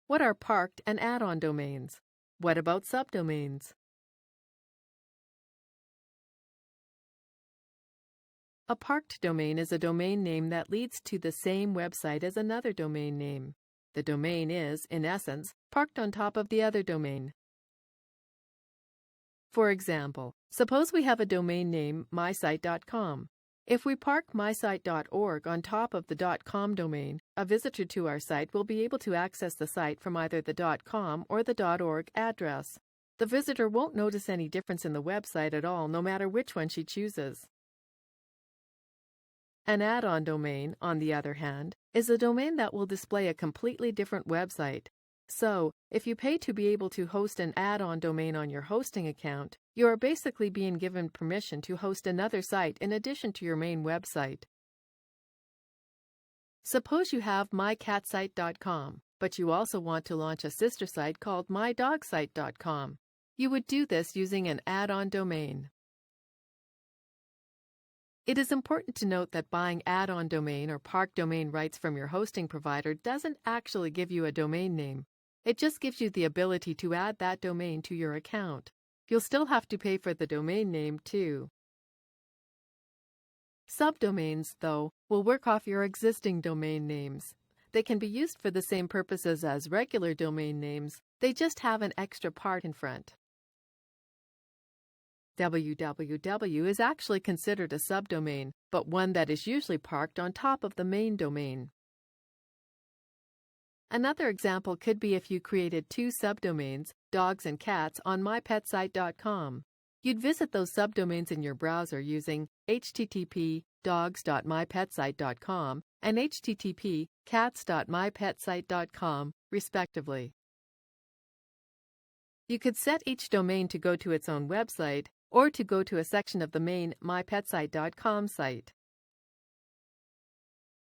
What are parked and add-on domains? What about subdomains? A parked domain is a domain name that leads to the same website as another domain name. The domain is, in essence, parked on top of the other domain. For example, suppose we have a domain name mysite.com. If we park mysite.org on top of the .com domain, a visitor to our site will be able to access the site from either the .com or the .org address. The visitor won't notice any difference in the website at all, no matter which one she chooses. An add-on domain, on the other hand, is a domain that will display a completely different website. So, if you pay to be able to host an add-on domain on your hosting account, you are basically being given permission to host another site in addition to your main website. Suppose you have mycatsite.com, but you also want to launch a sister site called mydogsite.com. You would do this using an add-on domain. It is important to note that buying add-on domain or park domain rights from your hosting provider doesn't actually give you a domain name. It just gives you the ability to add that domain to your account. You'll still have to pay for the domain name too. Subdomains, though, will work off your existing domain names. They can be used for the same purposes as regular domain names. They just have an extra part in front. www is actually considered a subdomain, but one that is usually parked on top of the main domain. Another example could be if you created two subdomains, dogs and cats, on mypetsite.com. You'd visit those subdomains in your browser using http://dogs.mypetsite.com and http://cats.mypetsite.com, respectively. You could set each domain to go to its own website, or to go to a section of the main mypetsite.com site.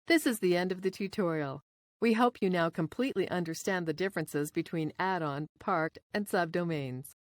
This is the end of the tutorial. We hope you now completely understand the differences between add-on, parked, and subdomains.